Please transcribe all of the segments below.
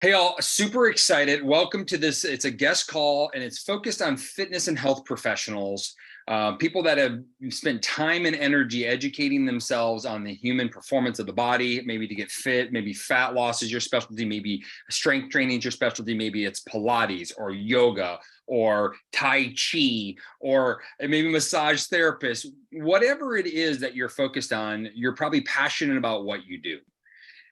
Hey, all, super excited. Welcome to this. It's a guest call and it's focused on fitness and health professionals, people that have spent time and energy educating themselves on the human performance of the body, maybe to get fit, maybe fat loss is your specialty, maybe strength training is your specialty, maybe it's Pilates or yoga or Tai Chi or maybe massage therapist. Whatever it is that you're focused on, you're probably passionate about what you do,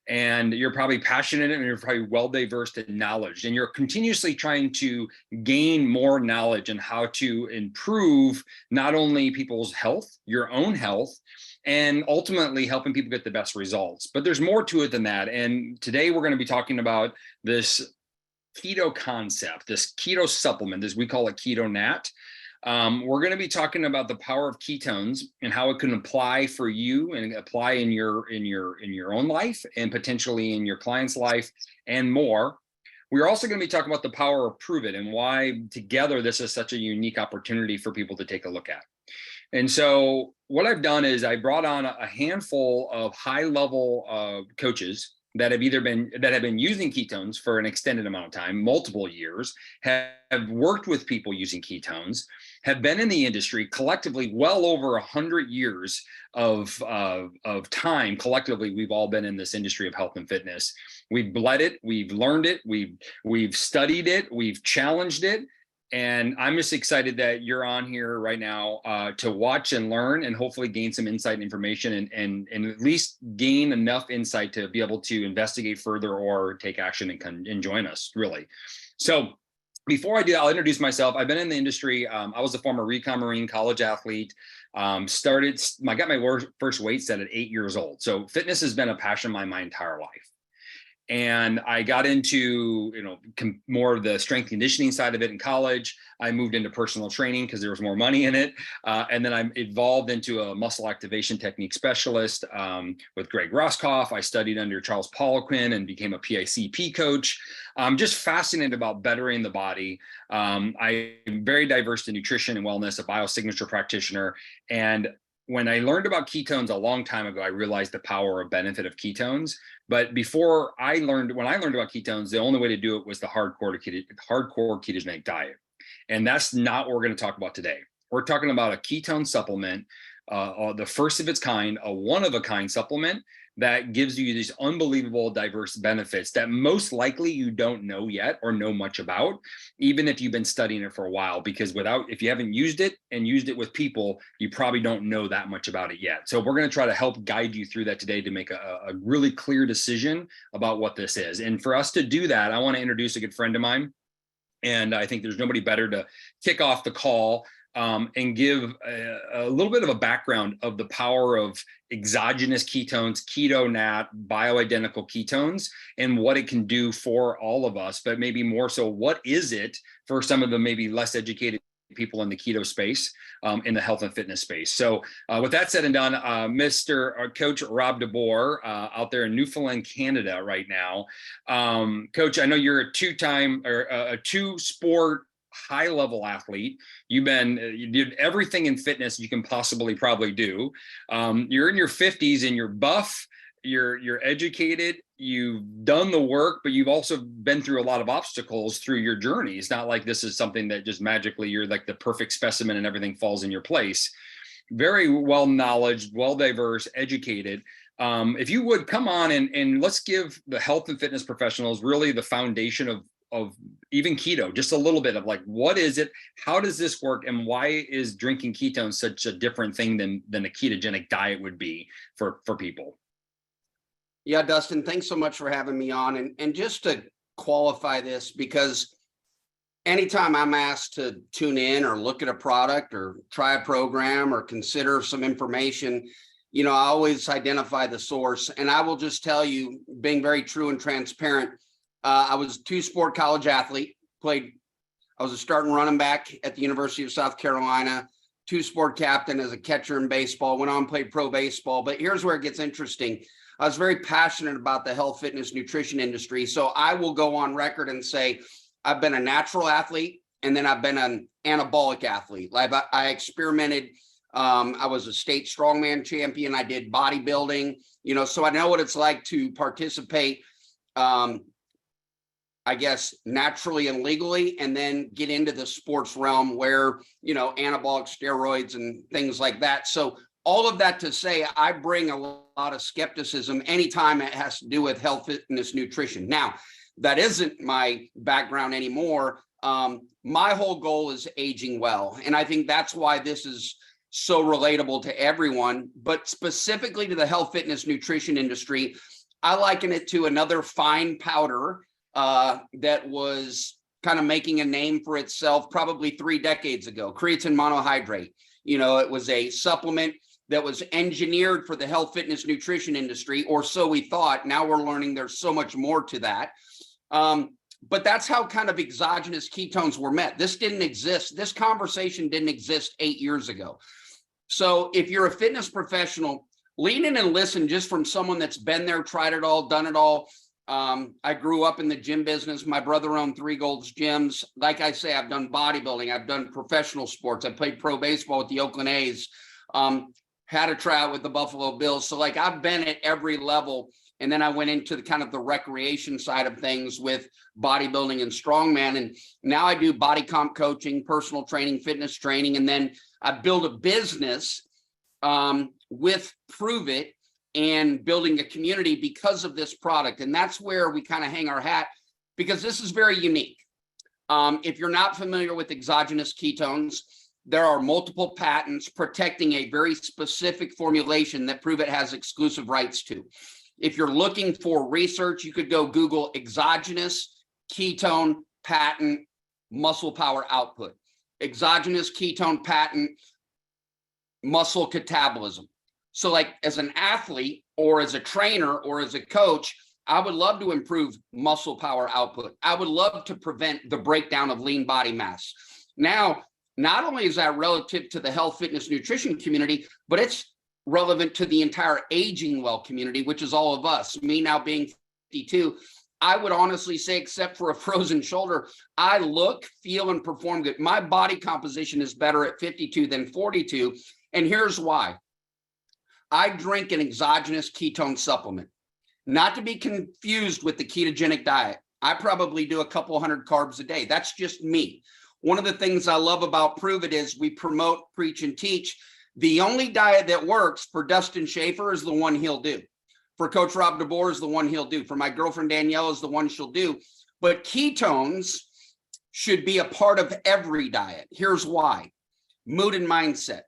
and you're probably passionate and you're probably well diverse in knowledge, and you're continuously trying to gain more knowledge on how to improve not only people's health, your own health, and ultimately helping people get the best results. But there's more to it than that, and today we're going to be talking about this keto concept, this keto supplement, as we call it, Keto Nat. We're going to be talking about the power of ketones and how it can apply for you and apply in your own life and potentially in your client's life and more. We're also going to be talking about the power of Prove It and why together this is such a unique opportunity for people to take a look at. And so what I've done is I brought on a handful of high-level coaches that have been using ketones for an extended amount of time, multiple years, have worked with people using ketones, have been in the industry collectively well over 100 years of time. Collectively, we've all been in this industry of health and fitness. We've bled it, we've learned it, we've studied it, we've challenged it. And I'm just excited that you're on here right now to watch and learn and hopefully gain some insight and information and at least gain enough insight to be able to investigate further or take action and join us, really. So before I do that, I'll introduce myself. I've been in the industry. I was a former recon Marine college athlete. I got my first weight set at 8 years old. So fitness has been a passion of mine my entire life. And I got into, more of the strength conditioning side of it in college. I moved into personal training because there was more money in it. And then I evolved into a muscle activation technique specialist with Greg Roskopf. I studied under Charles Poliquin and became a PICP coach. I'm just fascinated about bettering the body. I'm very diverse in nutrition and wellness, a biosignature practitioner. And when I learned about ketones a long time ago, I realized the power or benefit of ketones. But when I learned about ketones, the only way to do it was the hardcore ketogenic diet. And that's not what we're going to talk about today. We're talking about a ketone supplement, the first of its kind, a one-of-a-kind supplement that gives you these unbelievable diverse benefits that most likely you don't know yet or know much about, even if you've been studying it for a while, because if you haven't used it and used it with people, you probably don't know that much about it yet. So we're going to try to help guide you through that today to make a really clear decision about what this is. And for us to do that, I want to introduce a good friend of mine. And I think there's nobody better to kick off the call and give a little bit of a background of the power of exogenous ketones, Keto Nat, bioidentical ketones, and what it can do for all of us, but maybe more so, what is it for some of the maybe less educated people in the keto space, in the health and fitness space. So with that said and done, Mr. Coach Rob DeBoer out there in Newfoundland, Canada right now. Coach, I know you're a two-sport high-level athlete. You did everything in fitness you can possibly probably do. You're in your 50s and you're buff, you're educated, you've done the work, but you've also been through a lot of obstacles through your journey. It's not like this is something that just magically you're like the perfect specimen and everything falls in your place. Very well knowledge, well diverse, educated. If you would come on and let's give the health and fitness professionals really the foundation of even keto, just a little bit of like, what is it? How does this work? And why is drinking ketones such a different thing than a ketogenic diet would be for people? Yeah, Dustin, thanks so much for having me on. And just to qualify this, because anytime I'm asked to tune in or look at a product or try a program or consider some information, I always identify the source. And I will just tell you, being very true and transparent, I was a two-sport college athlete, I was a starting running back at the University of South Carolina, two-sport captain as a catcher in baseball, went on and played pro baseball. But here's where it gets interesting. I was very passionate about the health, fitness, nutrition industry. So I will go on record and say I've been a natural athlete, and then I've been an anabolic athlete. Like I experimented. I was a state strongman champion. I did bodybuilding, so I know what it's like to participate I guess, naturally and legally, and then get into the sports realm where, anabolic steroids and things like that. So all of that to say, I bring a lot of skepticism anytime it has to do with health, fitness, nutrition. Now, that isn't my background anymore. My whole goal is aging well. And I think that's why this is so relatable to everyone, but specifically to the health, fitness, nutrition industry. I liken it to another fine powder that was kind of making a name for itself probably 3 decades ago, creatine monohydrate. It was a supplement that was engineered for the health, fitness, nutrition industry, or so we thought. Now we're learning there's so much more to that. But that's how kind of exogenous ketones were met. This didn't exist. This conversation didn't exist 8 years ago. So if you're a fitness professional, lean in and listen just from someone that's been there, tried it all, done it all. I grew up in the gym business. My brother owned 3 Gold's gyms. Like I say, I've done bodybuilding. I've done professional sports. I played pro baseball with the Oakland A's, had a tryout with the Buffalo Bills. So I've been at every level. And then I went into the kind of the recreation side of things with bodybuilding and strongman. And now I do body comp coaching, personal training, fitness training. And then I build a business with Prove It, and building a community because of this product. And that's where we kind of hang our hat, because this is very unique. If you're not familiar with exogenous ketones, there are multiple patents protecting a very specific formulation that Prove It has exclusive rights to. If you're looking for research, you could go Google exogenous ketone patent muscle power output, exogenous ketone patent muscle catabolism. So as an athlete or as a trainer or as a coach, I would love to improve muscle power output. I would love to prevent the breakdown of lean body mass. Now, not only is that relative to the health, fitness, nutrition community, but it's relevant to the entire aging well community, which is all of us. Me now being 52, I would honestly say, except for a frozen shoulder, I look, feel, and perform good. My body composition is better at 52 than 42. And here's why. I drink an exogenous ketone supplement, not to be confused with the ketogenic diet. I probably do a couple hundred carbs a day. That's just me. One of the things I love about Prove It is we promote, preach, and teach. The only diet that works for Dustin Schaefer is the one he'll do. For Coach Rob DeBoer is the one he'll do. For my girlfriend Danielle is the one she'll do. But ketones should be a part of every diet. Here's why. Mood and mindset.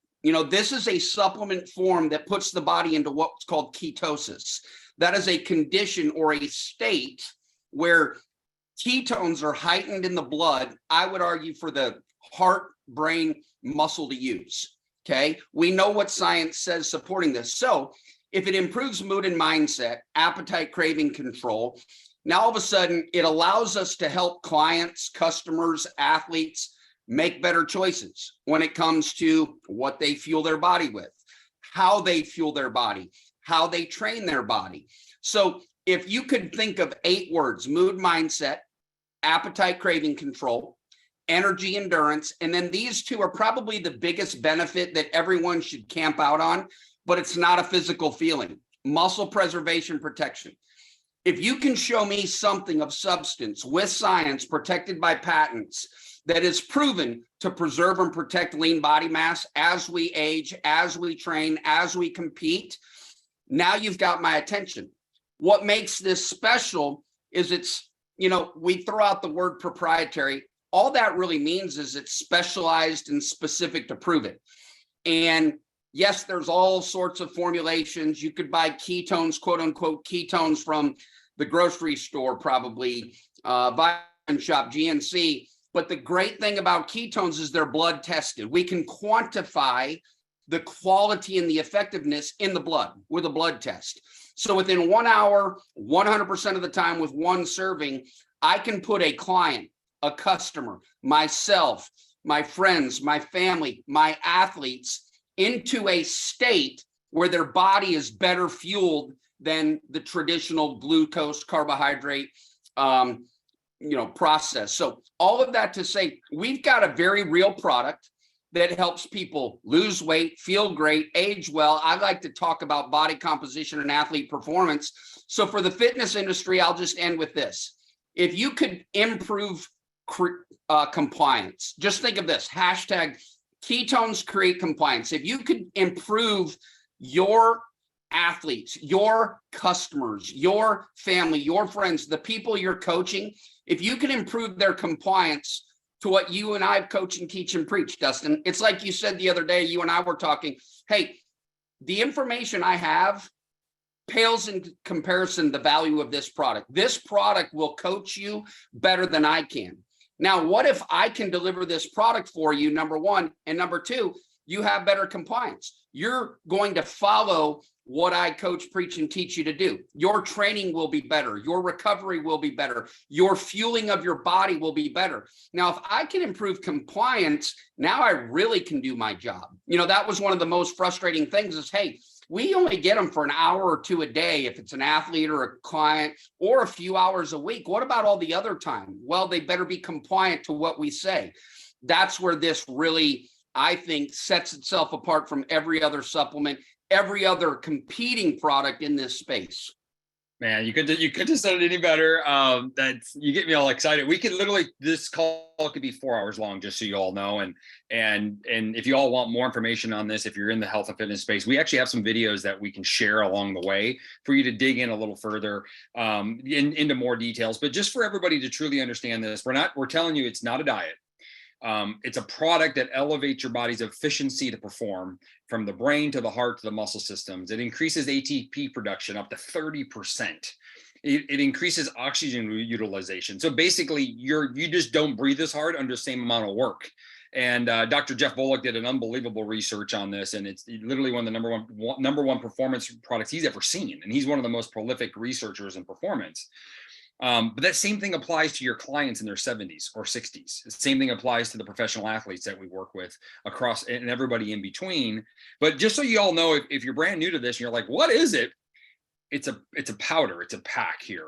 This is a supplement form that puts the body into what's called ketosis. That is a condition or a state where ketones are heightened in the blood. I would argue for the heart, brain, muscle to use. Okay. We know what science says supporting this. So if it improves mood and mindset, appetite, craving control, now all of a sudden it allows us to help clients, customers, athletes make better choices when it comes to what they fuel their body with, how they fuel their body, how they train their body. So if you could think of 8 words: mood, mindset, appetite, craving control, energy, endurance, and then these 2 are probably the biggest benefit that everyone should camp out on, but it's not a physical feeling: muscle preservation, protection. If you can show me something of substance with science protected by patents that is proven to preserve and protect lean body mass as we age, as we train, as we compete, now you've got my attention. What makes this special is it's, we throw out the word proprietary. All that really means is it's specialized and specific to Prove It. And yes, there's all sorts of formulations. You could buy ketones, quote unquote, ketones from the grocery store, probably, Vitamin Shop, GNC. But the great thing about ketones is they're blood tested. We can quantify the quality and the effectiveness in the blood with a blood test. So within 1 hour, 100% of the time with 1 serving, I can put a client, a customer, myself, my friends, my family, my athletes into a state where their body is better fueled than the traditional glucose carbohydrate process. So all of that to say, we've got a very real product that helps people lose weight, feel great, age well. I like to talk about body composition and athlete performance. So for the fitness industry, I'll just end with this. if you could improve compliance, just think of this, hashtag ketones create compliance. If you could improve your athletes, your customers, your family, your friends, the people you're coaching, if you can improve their compliance to what you and I coach and teach and preach, Dustin, it's like you said the other day, you and I were talking, hey, the information I have pales in comparison the value of this product. This product will coach you better than I can. Now, what if I can deliver this product for you, number one, and number two, you have better compliance. You're going to follow what I coach, preach, and teach you to do. Your training will be better. Your recovery will be better. Your fueling of your body will be better. Now, if I can improve compliance, now I really can do my job. You know, that was one of the most frustrating things is, hey, we only get them for an hour or two a day if it's an athlete or a client, or a few hours a week. What about all the other time? Well, they better be compliant to what we say. That's where this really, I think, sets itself apart from every other supplement, every other competing product in this space. Man, you could have said it any better. That's, you get me all excited. We could literally, this call could be 4 hours long, just so you all know. And if you all want more information on this, if you're in the health and fitness space, we actually have some videos that we can share along the way for you to dig in a little further into more details. But just for everybody to truly understand this, we're telling you it's not a diet. It's a product that elevates your body's efficiency to perform from the brain to the heart to the muscle systems. It increases ATP production up to 30%. It increases oxygen utilization. So basically, you just don't breathe as hard under the same amount of work. And Dr. Jeff Bullock did an unbelievable research on this, and it's literally one of the number one performance products he's ever seen. And he's one of the most prolific researchers in performance. But that same thing applies to your clients in their 70s or 60s. The same thing applies to the professional athletes that we work with across, and everybody in between. But just so you all know, if you're brand new to this and you're like, what is it? It's a powder, it's a pack here.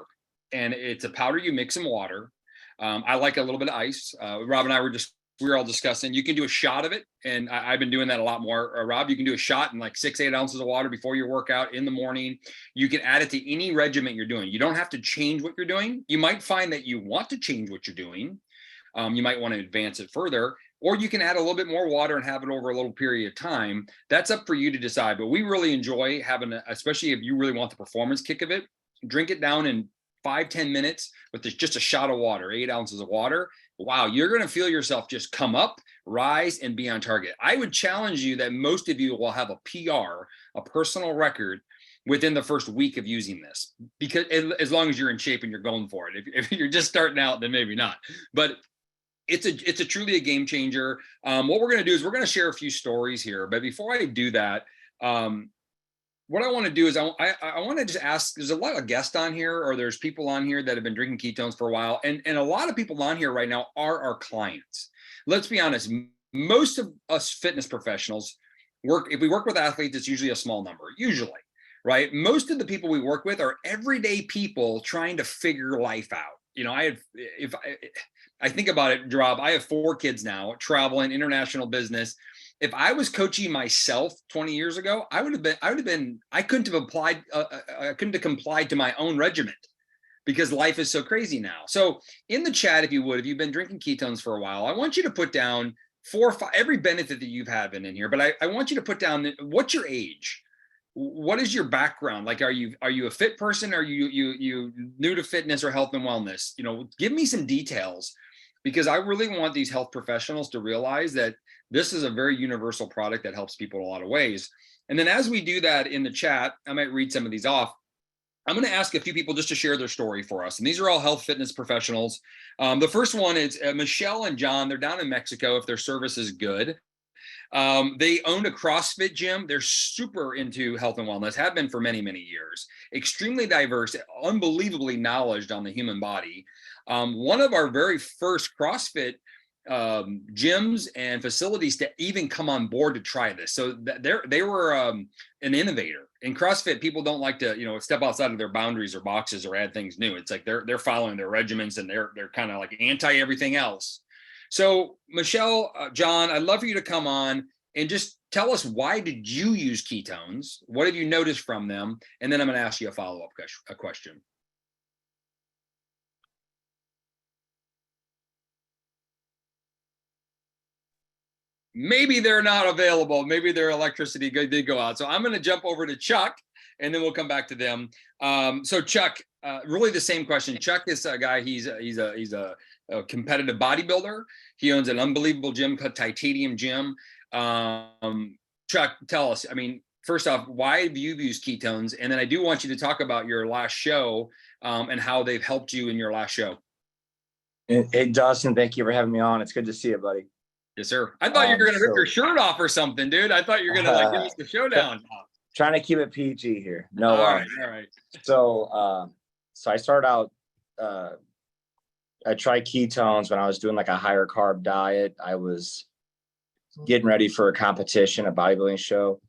And it's a powder you mix in water. I like a little bit of ice. Rob and I we were all discussing, you can do a shot of it. And I've been doing that a lot more. Rob, you can do a shot in like 6-8 ounces of water before your workout in the morning. You can add it to any regimen you're doing. You don't have to change what you're doing. You might find that you want to change what you're doing. You might want to advance it further, or you can add a little bit more water and have it over a little period of time. That's up for you to decide. But we really enjoy having, especially if you really want the performance kick of it, drink it down in 5-10 minutes with just a shot of water, 8 ounces of water. Wow, you're going to feel yourself just come up, rise, and be on target. I would challenge you that most of you will have a PR, a personal record, within the first week of using this, because as long as you're in shape and you're going for it. If you're just starting out, then maybe not. But it's a truly a game changer. What we're going to do is we're going to share a few stories here. But before I do that, what I want to do is I want to just ask, there's a lot of guests on here, or there's people on here that have been drinking ketones for a while. And a lot of people on here right now are our clients. Let's be honest. Most of us fitness professionals if we work with athletes, it's usually a small number, right? Most of the people we work with are everyday people trying to figure life out. You know, if I think about it, Rob, I have 4 kids now, traveling, international business. If I was coaching myself 20 years ago, I couldn't have complied to my own regiment, because life is so crazy now. So in the chat, if you've been drinking ketones for a while, I want you to put down 4 or 5, every benefit that you've had in here, but I want you to put down, what's your age? What is your background? Like, are you a fit person? Are you new to fitness or health and wellness? You know, give me some details, because I really want these health professionals to realize that this is a very universal product that helps people in a lot of ways. And then as we do that in the chat, I might read some of these off. I'm going to ask a few people just to share their story for us. And these are all health fitness professionals. The first one is Michelle and John. They're down in Mexico if their service is good. They owned a CrossFit gym. They're super into health and wellness, have been for many, many years. Extremely diverse, unbelievably knowledgeable on the human body. One of our very first CrossFit gyms and facilities to even come on board to try this. So they were an innovator. In CrossFit, people don't like to, step outside of their boundaries or boxes or add things new. It's like they're following their regimens, and they're kind of like anti everything else. So Michelle, John, I'd love for you to come on and just tell us, why did you use ketones? What have you noticed from them? And then I'm going to ask you a follow-up question. maybe they're not available. Maybe their electricity did go out. So I'm going to jump over to Chuck, and then we'll come back to them. So Chuck, really the same question. Chuck is a guy. He's a competitive bodybuilder. He owns an unbelievable gym called Titanium Gym. Chuck, tell us. I mean, first off, why have you used ketones? And then I do want you to talk about your last show and how they've helped you in your last show. Hey, Dustin, thank you for having me on. It's good to see you, buddy. Yes, sir. I thought you were going to rip your shirt off or something, dude. I thought you were going to like give us the showdown. Trying to keep it PG here. No. All right. So I started out, I tried ketones when I was doing like a higher carb diet. I was getting ready for a competition, a bodybuilding show.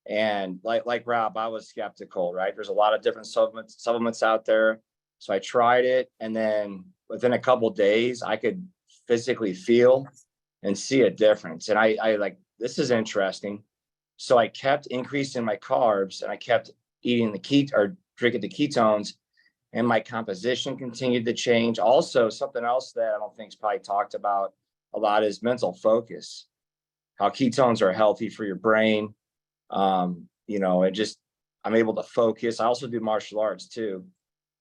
And like Rob, I was skeptical, right? There's a lot of different supplements out there. So I tried it. And then within a couple of days, I could physically feel and see a difference. And I like, this is interesting. So I kept increasing my carbs and I kept eating drinking the ketones, and my composition continued to change. Also, something else that I don't think is probably talked about a lot is mental focus, how ketones are healthy for your brain. And just, I'm able to focus. I also do martial arts too.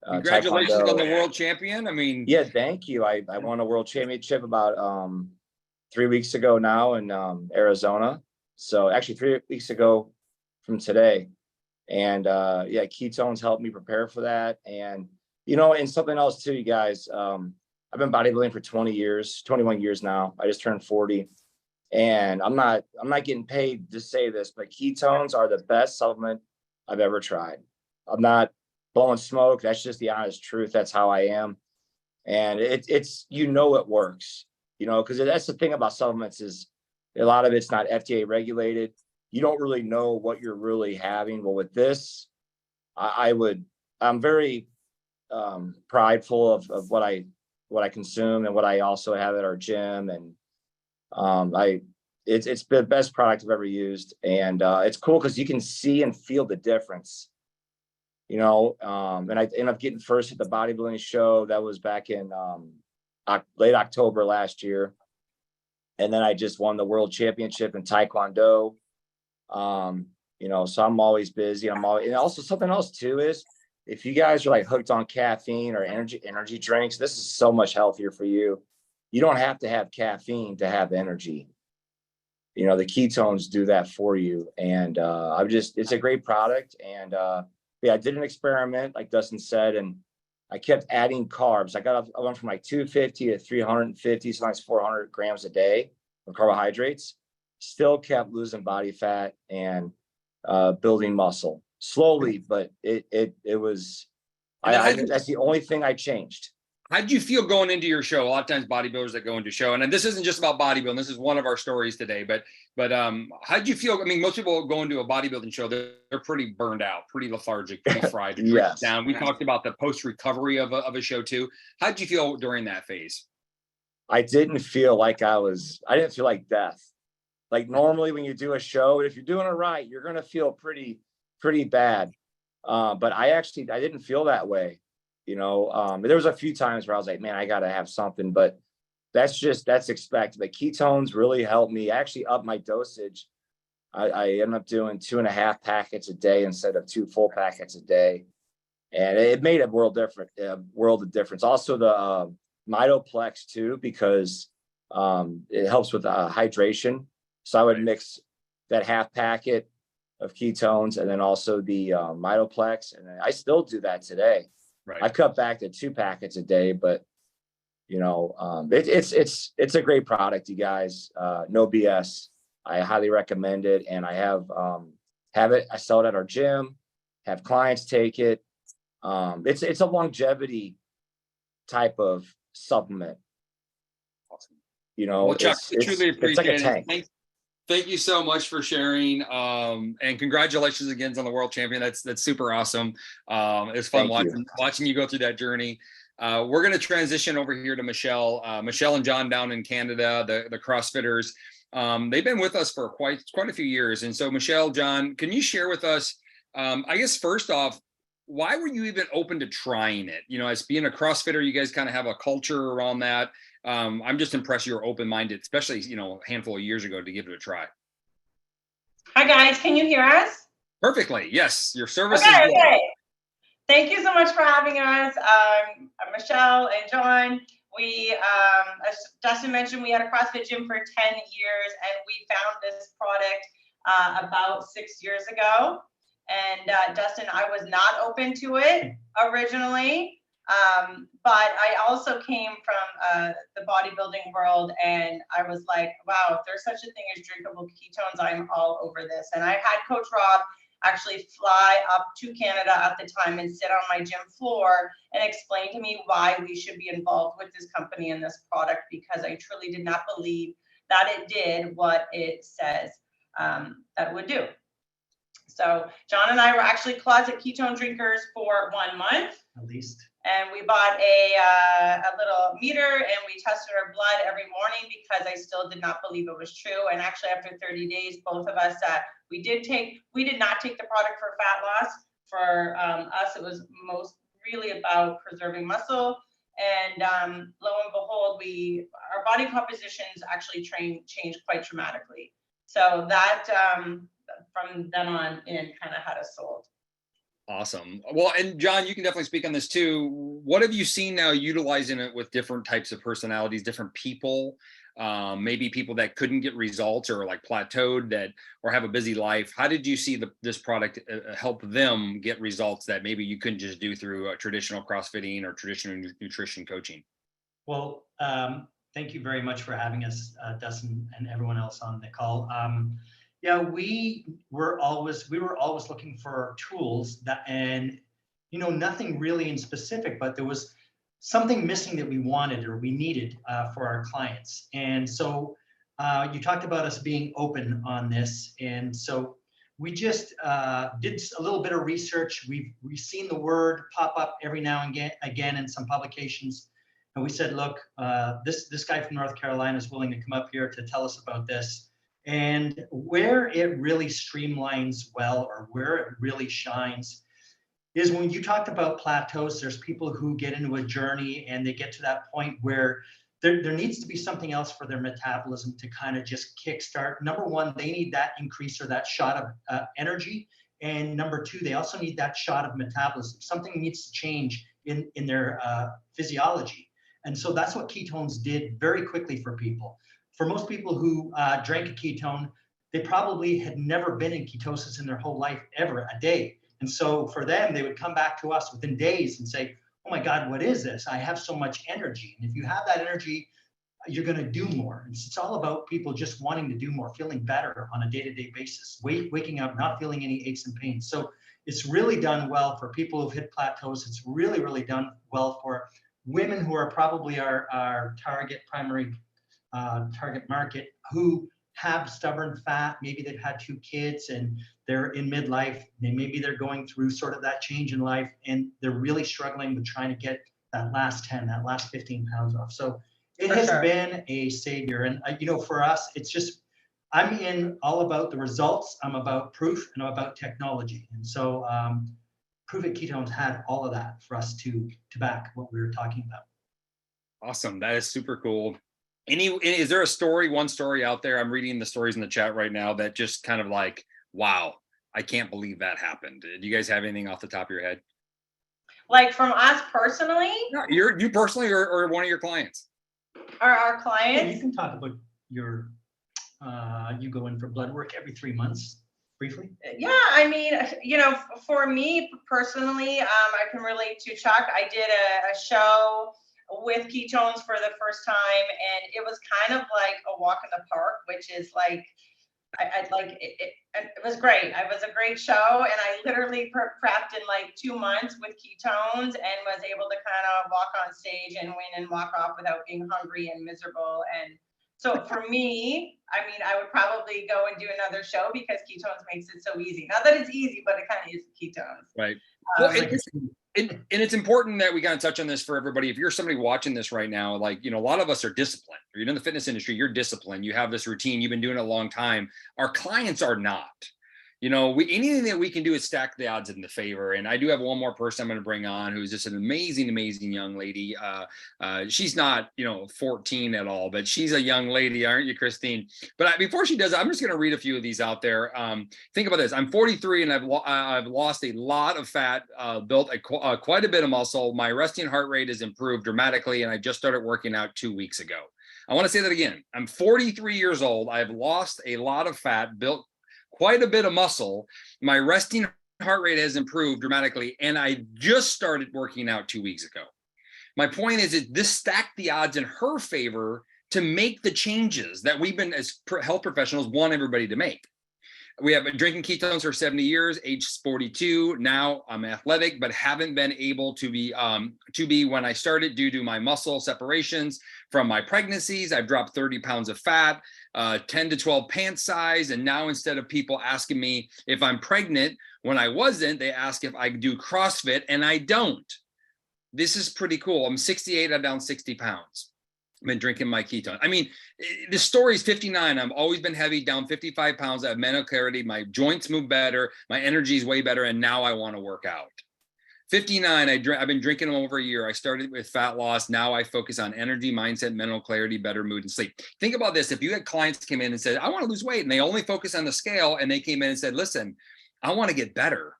Congratulations Taekwondo. on the world champion. I mean, yeah, thank you. I won a world championship about 3 weeks ago now in Arizona. So actually 3 weeks ago from today. And ketones helped me prepare for that. And, and something else too, you guys, I've been bodybuilding for 21 years now. I just turned 40. And I'm not getting paid to say this, but ketones are the best supplement I've ever tried. I'm not blowing smoke. That's just the honest truth. That's how I am. And it's, it works, because that's the thing about supplements is a lot of it's not FDA regulated. You don't really know what you're really having. But with this, I'm very prideful of what I consume and what I also have at our gym. And it's the best product I've ever used. And it's cool because you can see and feel the difference, and I ended up getting first at the bodybuilding show. That was back in late October last year. And then I just won the world championship in Taekwondo. So I'm always busy. And also something else too is if you guys are like hooked on caffeine or energy drinks, this is so much healthier for you. You don't have to have caffeine to have energy. The ketones do that for you. And it's a great product. And I did an experiment, like Dustin said, and I kept adding carbs. I went from like 250 to 350, sometimes 400 grams a day of carbohydrates. Still kept losing body fat and building muscle slowly, but it was. That's the only thing I changed. How did you feel going into your show? A lot of times bodybuilders that go into show, and this isn't just about bodybuilding. This is one of our stories today. But how did you feel? I mean, most people go into a bodybuilding show, they're pretty burned out, pretty lethargic, pretty fried, yes. down. We talked about the post-recovery of a show too. How did you feel during that phase? I didn't feel like I didn't feel like death. Like normally when you do a show, if you're doing it right, you're going to feel pretty bad. But I didn't feel that way. There was a few times where I was like, man, I got to have something, but that's expected. The ketones really helped me actually up my dosage. I ended up doing 2.5 packets a day instead of 2 full packets a day. And it made a world of difference. Also the Mitoplex too, because it helps with hydration. So I would mix that half packet of ketones and then also the Mitoplex. And I still do that today. Right. I've cut back to 2 packets a day, but it's a great product, you guys. No BS. I highly recommend it. And I have it. I sell it at our gym, have clients take it. It's a longevity type of supplement. Awesome. Well, Chuck, I truly appreciate it's like a tank. Thank you so much for sharing. And congratulations again on the world champion. That's super awesome. It's fun watching you go through that journey. We're going to transition over here to Michelle. Michelle and John down in Canada, the CrossFitters. They've been with us for quite a few years. And so Michelle, John, can you share with us, I guess first off, why were you even open to trying it? You know, as being a CrossFitter, you guys kind of have a culture around that. I'm just impressed you're open-minded, especially, you know, a handful of years ago to give it a try. Hi guys, can you hear us? Perfectly. Yes, your service Okay, is good. okay. Thank you so much for having us, Michelle and John. As Dustin mentioned, we had a CrossFit gym for 10 years, and we found this product about 6 years ago. And Dustin, I was not open to it originally, but I also came from the bodybuilding world, and I was like, wow, if there's such a thing as drinkable ketones, I'm all over this. And I had Coach Rob actually fly up to Canada at the time and sit on my gym floor and explain to me why we should be involved with this company and this product, because I truly did not believe that it did what it says that it would do. So John and I were actually closet ketone drinkers for 1 month. At least. And we bought a little meter, and we tested our blood every morning because I still did not believe it was true. And actually, after 30 days, both of us we did not take the product for fat loss. For us, it was really about preserving muscle. And lo and behold, our body compositions actually changed quite dramatically. So that from then on in kind of had us sold. Awesome. Well, and John, you can definitely speak on this too. What have you seen now utilizing it with different types of personalities, different people, maybe people that couldn't get results or like plateaued that, or have a busy life? How did you see this product help them get results that maybe you couldn't just do through traditional CrossFitting or traditional nutrition coaching? Well, thank you very much for having us, Dustin, and everyone else on the call. Yeah, we were always looking for tools and nothing really in specific, but there was something missing that we wanted or we needed for our clients. And so you talked about us being open on this, and so we just did a little bit of research. We've seen the word pop up every now and again in some publications, and we said, look, this guy from North Carolina is willing to come up here to tell us about this. And where it really streamlines well, or where it really shines, is when you talked about plateaus. There's people who get into a journey and they get to that point where there needs to be something else for their metabolism to kind of just kickstart. Number one, they need that increase or that shot of energy. And number two, they also need that shot of metabolism. Something needs to change in their physiology. And so that's what ketones did very quickly for people. For most people who drank a ketone, they probably had never been in ketosis in their whole life, ever, a day. And so for them, they would come back to us within days and say, oh my God, what is this? I have so much energy. And if you have that energy, you're going to do more. It's all about people just wanting to do more, feeling better on a day-to-day basis, waking up, not feeling any aches and pains. So it's really done well for people who've hit plateaus. It's really, really done well for women who are probably our primary target market, who have stubborn fat. Maybe they've had 2 kids and they're in midlife. Maybe they're going through sort of that change in life, and they're really struggling with trying to get that last 10, that last 15 pounds off. So it has been a savior. And for us, it's just, I'm in all about the results. I'm about proof, and I'm about technology. And so Prove It Ketones had all of that for us to back what we were talking about. Awesome. That is super cool. Is there one story out there? I'm reading the stories in the chat right now that just kind of like, wow, I can't believe that happened. Do you guys have anything off the top of your head? Like from us personally? No, you personally, or one of your clients? Or our clients? Yeah, you can talk about your, you go in for blood work every 3 months, briefly. Yeah, I mean, for me personally, I can relate to Chuck. I did a show with ketones for the first time, and it was kind of like a walk in the park, which is like, I'd like it. It was great. It was a great show, and I literally prepped in like 2 months with ketones, and was able to kind of walk on stage and win and walk off without being hungry and miserable. And so for me, I mean, I would probably go and do another show, because ketones makes it so easy. Not that it's easy, but it kind of is ketones. Right. Well, and it's important that we kind of touch on this for everybody. If you're somebody watching this right now, like, a lot of us are disciplined. You're in the fitness industry, you're disciplined. You have this routine, you've been doing it a long time. Our clients are not. anything that we can do is stack the odds in the favor. And I do have one more person I'm going to bring on who's just an amazing, amazing young lady. She's not, 14 at all, but she's a young lady, aren't you, Christine? But before she does, I'm just going to read a few of these out there. Think about this. I'm 43 and I've lost a lot of fat, built quite a bit of muscle. My resting heart rate has improved dramatically, and I just started working out 2 weeks ago. I want to say that again. I'm 43 years old. I've lost a lot of fat, built quite a bit of muscle. My resting heart rate has improved dramatically, and I just started working out 2 weeks ago. My point is that this stacked the odds in her favor to make the changes that we've been, as health professionals, want everybody to make. We have been drinking ketones for 70 years, age 42. Now I'm athletic, but haven't been able to be when I started due to my muscle separations from my pregnancies. I've dropped 30 pounds of fat, 10 to 12 pant size. And now instead of people asking me if I'm pregnant, when I wasn't, they ask if I do CrossFit, and I don't. This is pretty cool. I'm 68, I'm down 60 pounds. I've been drinking my ketone. I mean, the story is 59. I've always been heavy, down 55 pounds. I have mental clarity. My joints move better. My energy is way better. And now I want to work out. 59, I've been drinking them over a year. I started with fat loss. Now I focus on energy, mindset, mental clarity, better mood, and sleep. Think about this. If you had clients come in and said, I want to lose weight, and they only focus on the scale, and they came in and said, listen, I want to get better.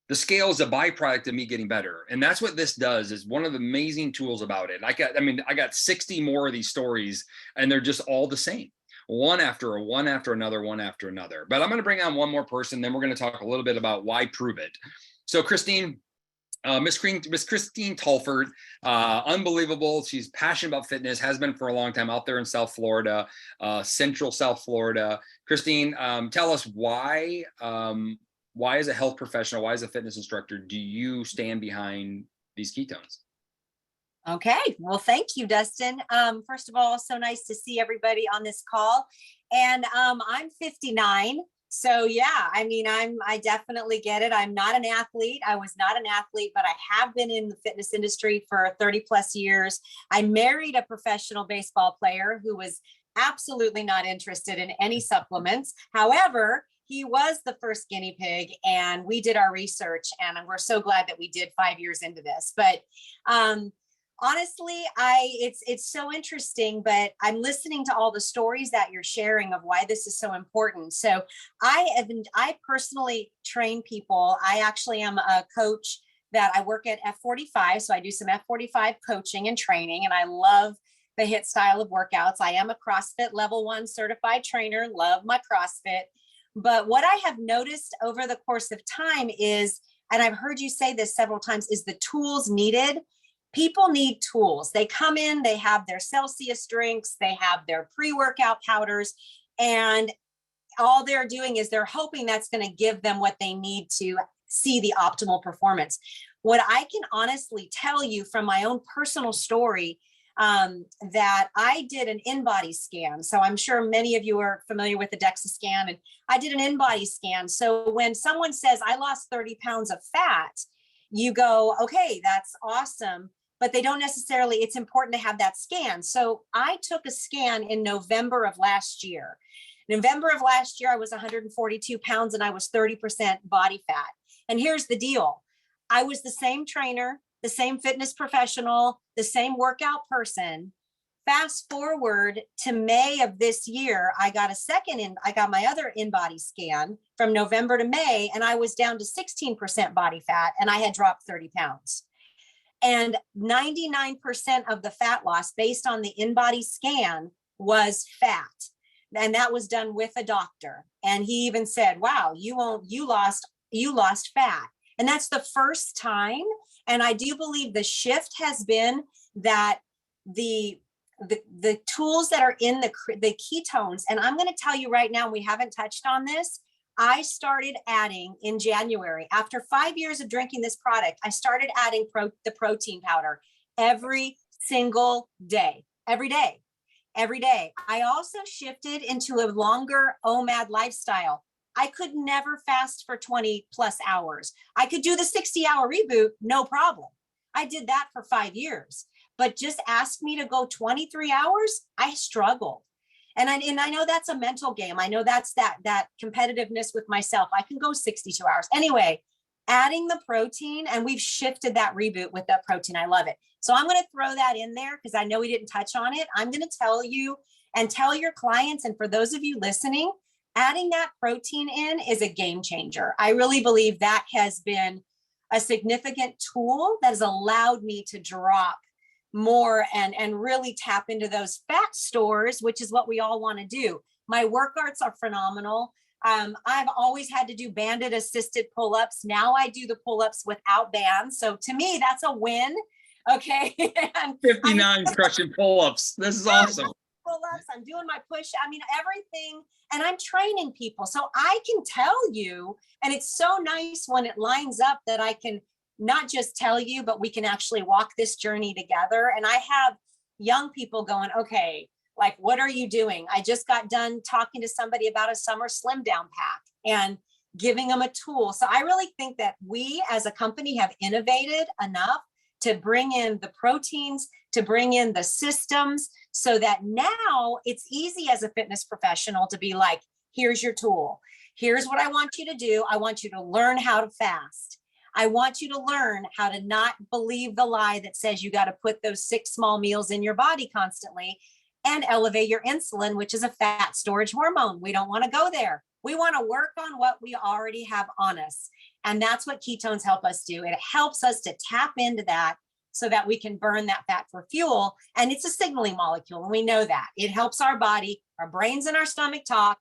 The scale is a byproduct of me getting better. And that's what this does, is one of the amazing tools about it. I got 60 more of these stories, and they're just all the same. One after another. But I'm going to bring on one more person. Then we're going to talk a little bit about why prove it. So Christine, Miss Christine Tolford, unbelievable. She's passionate about fitness, has been for a long time, out there in South Florida, Central South Florida. Christine, tell us why as a health professional, why as a fitness instructor, do you stand behind these ketones? Okay, well, thank you, Dustin. First of all, so nice to see everybody on this call. And I'm 59. So yeah, I mean, I definitely get it. I'm not an athlete. I was not an athlete, but I have been in the fitness industry for 30 plus years. I married a professional baseball player who was absolutely not interested in any supplements. However, he was the first guinea pig, and we did our research, and we're so glad that we did 5 years into this. But honestly, it's so interesting, but I'm listening to all the stories that you're sharing of why this is so important. So I personally train people. I actually am a coach that I work at F45. So I do some F45 coaching and training, and I love the HIIT style of workouts. I am a CrossFit level 1 certified trainer, love my CrossFit. But what I have noticed over the course of time is, and I've heard you say this several times, is the tools needed. People need tools. They come in, they have their Celsius drinks, they have their pre-workout powders, and all they're doing is they're hoping that's going to give them what they need to see the optimal performance. What I can honestly tell you from my own personal story, that I did an in-body scan. So I'm sure many of you are familiar with the DEXA scan, and I did an in-body scan. So when someone says, I lost 30 pounds of fat, you go, okay, that's awesome. But they don't necessarily, it's important to have that scan. So I took a scan in November of last year. November of last year, I was 142 pounds and I was 30% body fat. And here's the deal. I was the same trainer, the same fitness professional, the same workout person. Fast forward to May of this year, I got my other in-body scan from November to May, and I was down to 16% body fat, and I had dropped 30 pounds. And 99% of the fat loss based on the in-body scan was fat. And that was done with a doctor. And he even said, wow, you lost fat. And that's the first time. And I do believe the shift has been that the tools that are in the ketones, and I'm going to tell you right now, we haven't touched on this. I started adding in January, after 5 years of drinking this product, I started adding the protein powder every single day, every day. I also shifted into a longer OMAD lifestyle. I could never fast for 20 plus hours. I could do the 60-hour reboot, no problem. I did that for 5 years, but just ask me to go 23 hours, I struggled. And I know that's a mental game. I know that's that competitiveness with myself. I can go 62 hours. Anyway, adding the protein, and we've shifted that reboot with that protein. I love it. So I'm going to throw that in there because I know we didn't touch on it. I'm going to tell you and tell your clients, and for those of you listening, adding that protein in is a game changer. I really believe that has been a significant tool that has allowed me to drop more and really tap into those fat stores, which is what we all want to do. My workouts are phenomenal. I've always had to do banded assisted pull-ups. Now I do the pull-ups without bands. So to me, that's a win. Okay. And 59 crushing pull-ups. This is awesome. Pull-ups, I'm doing my push. I mean, everything. And I'm training people. So I can tell you, and it's so nice when it lines up that I can not just tell you, but we can actually walk this journey together. And I have young people going, okay, like, what are you doing? I just got done talking to somebody about a summer slim down pack and giving them a tool. So I really think that we as a company have innovated enough to bring in the proteins, to bring in the systems, so that now it's easy as a fitness professional to be like, here's your tool. Here's what I want you to do. I want you to learn how to fast. I want you to learn how to not believe the lie that says you got to put those 6 small meals in your body constantly and elevate your insulin, which is a fat storage hormone. We don't want to go there. We want to work on what we already have on us. And that's what ketones help us do. It helps us to tap into that so that we can burn that fat for fuel. And it's a signaling molecule. And we know that it helps our body, our brains and our stomach talk.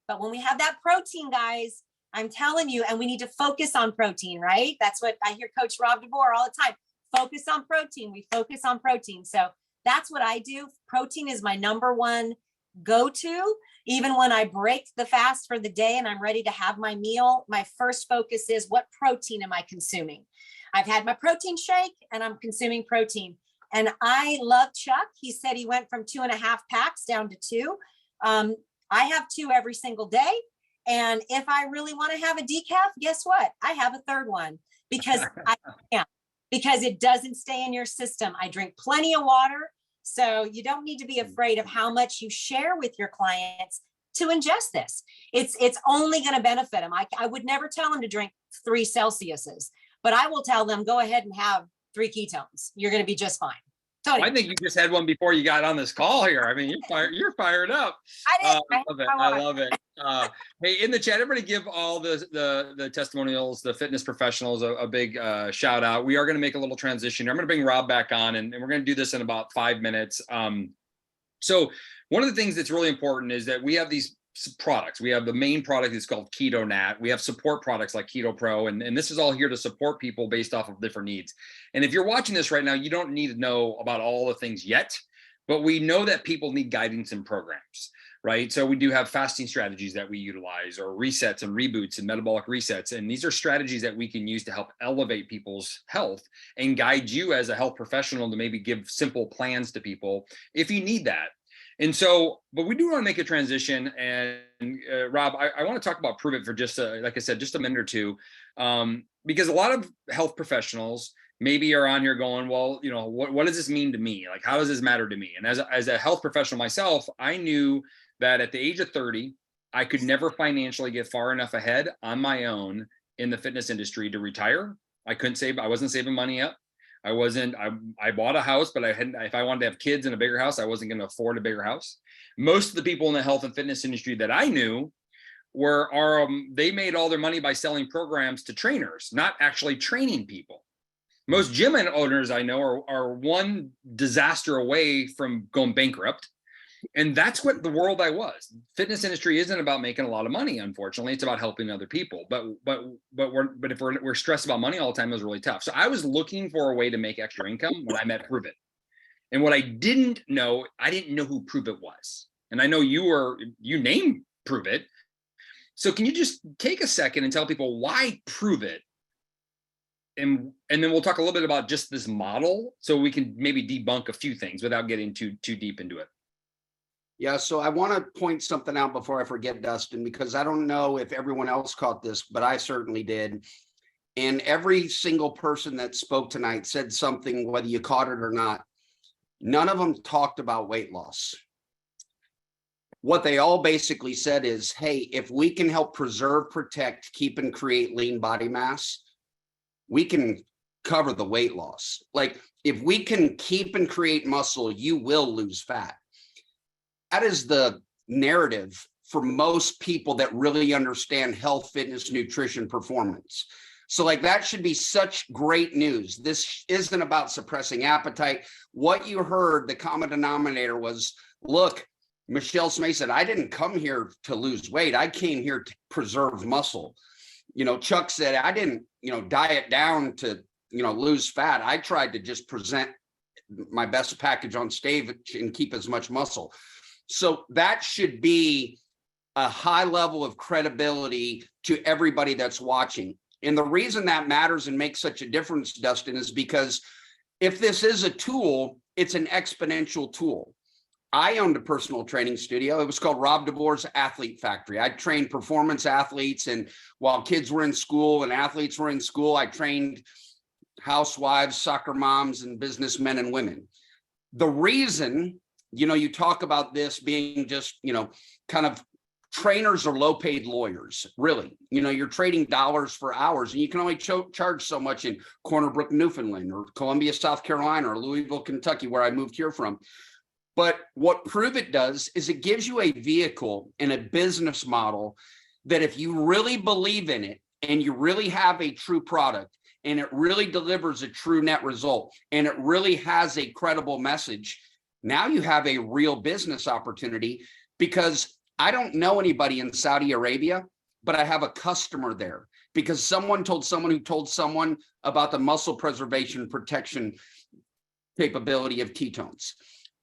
But when we have that protein, guys, I'm telling you, and we need to focus on protein, right? That's what I hear Coach Rob DeBoer all the time. Focus on protein. We focus on protein. So that's what I do. Protein is my number one go-to. Even when I break the fast for the day and I'm ready to have my meal, my first focus is, what protein am I consuming? I've had my protein shake and I'm consuming protein. And I love Chuck. He said he went from 2.5 packs down to 2. I have 2 every single day. And if I really want to have a decaf, guess what? I have a 3rd one because I can't, because it doesn't stay in your system. I drink plenty of water. So you don't need to be afraid of how much you share with your clients to ingest this. It's only going to benefit them. I would never tell them to drink 3 Celsiuses, but I will tell them, go ahead and have 3 ketones. You're going to be just fine. Well, I think you just had one before you got on this call here. I mean, you're fired up. I love it. I love it. Hey, in the chat, everybody give all the testimonials, the fitness professionals a big shout out. We are going to make a little transition. I'm going to bring Rob back on, and we're going to do this in about 5 minutes. So one of the things that's really important is that we have these products. We have the main product is called Keto Nat. We have support products like Keto Pro, and this is all here to support people based off of different needs. And if you're watching this right now, you don't need to know about all the things yet, but we know that people need guidance and programs, right? So we do have fasting strategies that we utilize, or resets and reboots and metabolic resets. And these are strategies that we can use to help elevate people's health and guide you as a health professional to maybe give simple plans to people if you need that. And so, but we do want to make a transition. And Rob, I want to talk about Prove It for just, like I said, just a minute or two, because a lot of health professionals maybe are on here going, well, you know, what does this mean to me? Like, how does this matter to me? And as a health professional myself, I knew that at the age of 30, I could never financially get far enough ahead on my own in the fitness industry to retire. I wasn't saving money up. I bought a house, but if I wanted to have kids in a bigger house, I wasn't going to afford a bigger house. Most of the people in the health and fitness industry that I knew they made all their money by selling programs to trainers, not actually training people. Most gym owners I know are one disaster away from going bankrupt. And that's what the world I was. Fitness industry isn't about making a lot of money, unfortunately. It's about helping other people. But if we're stressed about money all the time, it was really tough. So I was looking for a way to make extra income when I met Prove It. And what I didn't know who Prove It was. And I know you named Prove It. So can you just take a second and tell people why Prove It? And then we'll talk a little bit about just this model, so we can maybe debunk a few things without getting too deep into it. Yeah, so I want to point something out before I forget, Dustin, because I don't know if everyone else caught this, but I certainly did. And every single person that spoke tonight said something, whether you caught it or not. None of them talked about weight loss. what they all basically said is, hey, if we can help preserve, protect, keep, and create lean body mass, we can cover the weight loss. Like, if we can keep and create muscle, you will lose fat. That is the narrative for most people that really understand health, fitness, nutrition, performance. So like, that should be such great news. This isn't about suppressing appetite. What you heard, the common denominator was, look, Michelle Smay said, I didn't come here to lose weight. I came here to preserve muscle. You know, Chuck said, I didn't, diet down to, lose fat. I tried to just present my best package on stage and keep as much muscle. So that should be a high level of credibility to everybody that's watching. And the reason that matters and makes such a difference, Dustin, is because if this is a tool, it's an exponential tool. I owned a personal training studio. It was called Rob DeBoer's Athlete Factory. I trained performance athletes, and while kids were in school and athletes were in school, I trained housewives, soccer moms, and businessmen and women. The reason, you talk about this being just, kind of, trainers are low paid lawyers, really. You're trading dollars for hours, and you can only charge so much in Corner Brook, Newfoundland, or Columbia, South Carolina, or Louisville, Kentucky, where I moved here from. But what Prove It does is it gives you a vehicle and a business model that if you really believe in it and you really have a true product and it really delivers a true net result and it really has a credible message, now you have a real business opportunity. Because I don't know anybody in Saudi Arabia, but I have a customer there because someone told someone who told someone about the muscle preservation protection capability of ketones.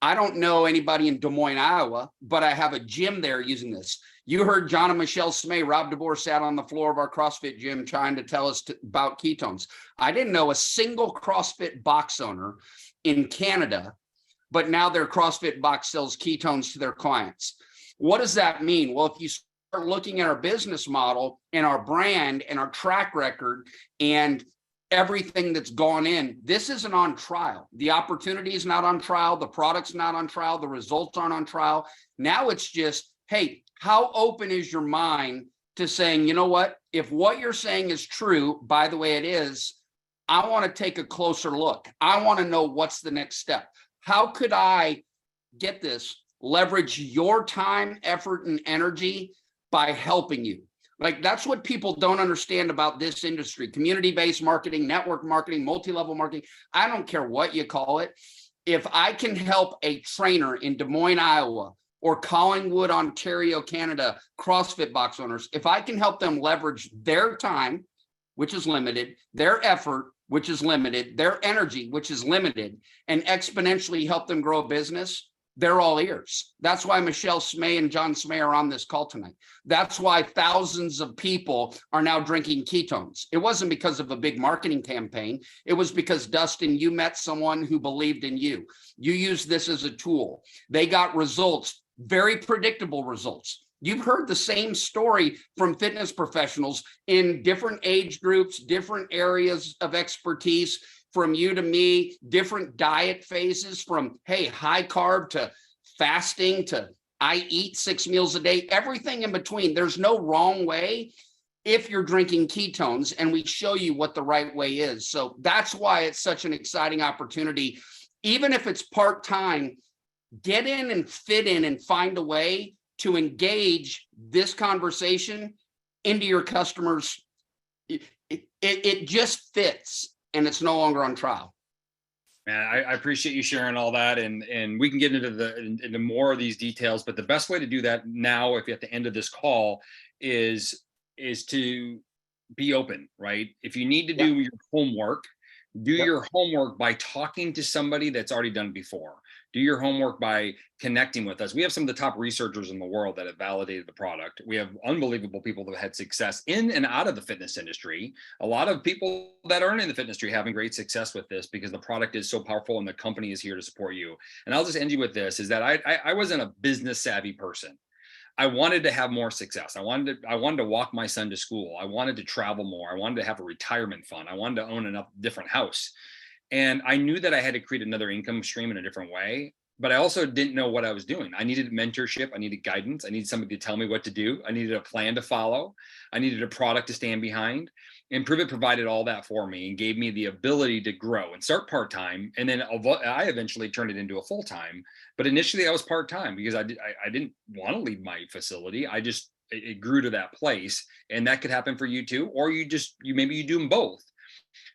I don't know anybody in Des Moines, Iowa, but I have a gym there using this. You heard John and Michelle Smay, Rob DeBoer sat on the floor of our CrossFit gym trying to tell us about ketones. I didn't know a single CrossFit box owner in Canada, but now their CrossFit box sells ketones to their clients. What does that mean? Well, if you start looking at our business model and our brand and our track record and everything that's gone in, this isn't on trial. The opportunity is not on trial. The product's not on trial. The results aren't on trial. Now it's just, hey, how open is your mind to saying, you know what, if what you're saying is true, by the way it is, I want to take a closer look. I want to know what's the next step. How could I get this? Leverage your time, effort, and energy by helping you. Like, that's what people don't understand about this industry. Community-based marketing, network marketing, multi-level marketing. I don't care what you call it. If I can help a trainer in Des Moines, Iowa, or Collingwood, Ontario, Canada, CrossFit box owners, if I can help them leverage their time, which is limited, their effort, which is limited, their energy, which is limited, and exponentially help them grow a business, they're all ears. That's why Michelle Smay and John Smay are on this call tonight. That's why thousands of people are now drinking ketones. It wasn't because of a big marketing campaign. It was because, Dustin, you met someone who believed in you. You used this as a tool. They got results, very predictable results. You've heard the same story from fitness professionals in different age groups, different areas of expertise, from you to me, different diet phases, from, hey, high carb to fasting to I eat 6 meals a day, everything in between. There's no wrong way if you're drinking ketones, and we show you what the right way is. So that's why it's such an exciting opportunity. Even if it's part-time, get in and fit in and find a way to engage this conversation into your customers. It just fits. And it's no longer on trial. Man, I appreciate you sharing all that, and we can get into more of these details. But the best way to do that now, if you're at the end of this call, is to be open, right? If you need to do your homework, do your homework by talking to somebody that's already done it before. Do your homework by connecting with us. We have some of the top researchers in the world that have validated the product. We have unbelievable people that have had success in and out of the fitness industry. A lot of people that aren't in the fitness industry having great success with this because the product is so powerful and the company is here to support you. And I'll just end you with this, is that I wasn't a business savvy person. I wanted to have more success. I wanted to walk my son to school. I wanted to travel more. I wanted to have a retirement fund. I wanted to own a different house. And I knew that I had to create another income stream in a different way. but I also didn't know what I was doing. I needed mentorship. I needed guidance. I needed somebody to tell me what to do. I needed a plan to follow. I needed a product to stand behind. And Pruvit provided all that for me and gave me the ability to grow and start part-time. And then I eventually turned it into a full-time. But initially I was part-time because I didn't want to leave my facility. It grew to that place. And that could happen for you too. Or maybe you do them both.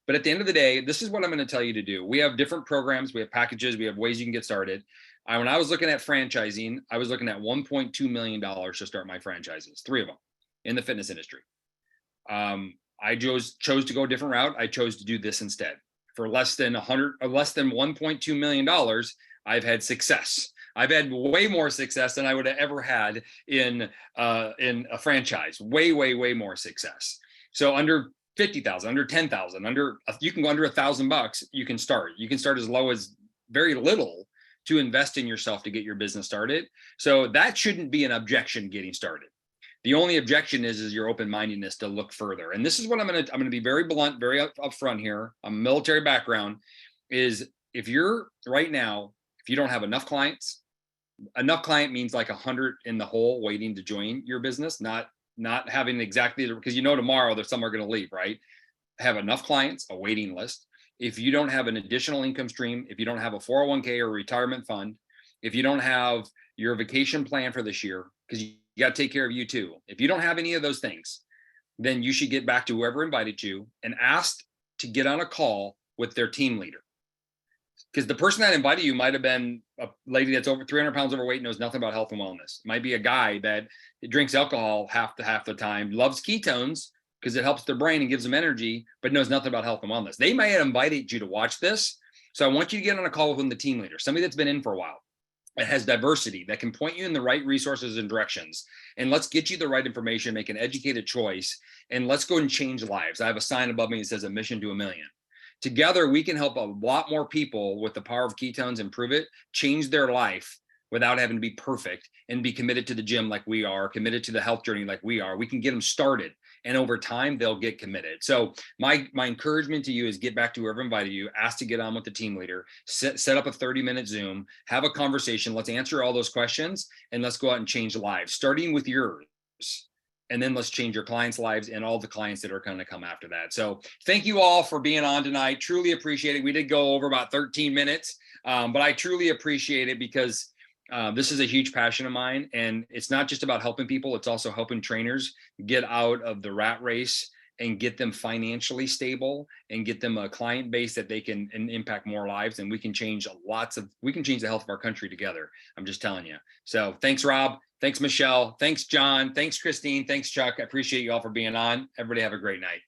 But at the end of the day, this is what I'm going to tell you to do. We have different programs, we have packages, we have ways you can get started. When I was looking at franchising, I was looking at $1.2 million to start my franchises, 3 of them in the fitness industry. I chose to go a different route. I chose to do this instead. For less than $1.2 million, I've had success. I've had way more success than I would have ever had in a franchise. Way more success. So under 50,000, under 10,000, you can go under $1,000. You can start. You can start as low as very little to invest in yourself to get your business started. So that shouldn't be an objection getting started. The only objection is your open-mindedness to look further. And this is what I'm going to be very blunt, very upfront here. I'm a military background. Is if you're right now, if you don't have enough clients means like 100 in the hole waiting to join your business, not having exactly, because tomorrow there's some are going to leave, right? Have enough clients, a waiting list. If you don't have an additional income stream, if you don't have a 401k or retirement fund, if you don't have your vacation plan for this year, because you got to take care of you too. If you don't have any of those things, then you should get back to whoever invited you and ask to get on a call with their team leader. Because the person that invited you might have been a lady that's over 300 pounds overweight, knows nothing about health and wellness. It might be a guy that drinks alcohol half the time, loves ketones because it helps their brain and gives them energy, but knows nothing about health and wellness. They might have invited you to watch this. So I want you to get on a call with the team leader, somebody that's been in for a while, that has diversity, that can point you in the right resources and directions. And let's get you the right information, make an educated choice, and let's go and change lives. I have a sign above me that says a mission to 1 million. Together, we can help a lot more people with the power of ketones and Pruvit change their life without having to be perfect and be committed to the gym like we are, committed to the health journey like we are. We can get them started, and over time, they'll get committed. So my encouragement to you is get back to whoever invited you, ask to get on with the team leader, set up a 30-minute Zoom, have a conversation. Let's answer all those questions, and let's go out and change lives, starting with yours. And then let's change your clients' lives and all the clients that are going to come after that. So thank you all for being on tonight. Truly appreciate it. We did go over about 13 minutes, but I truly appreciate it because this is a huge passion of mine. And it's not just about helping people. It's also helping trainers get out of the rat race and get them financially stable and get them a client base that they can impact more lives. And we can change the health of our country together. I'm just telling you. So thanks, Rob. Thanks, Michelle. Thanks, John. Thanks, Christine. Thanks, Chuck. I appreciate you all for being on. Everybody have a great night.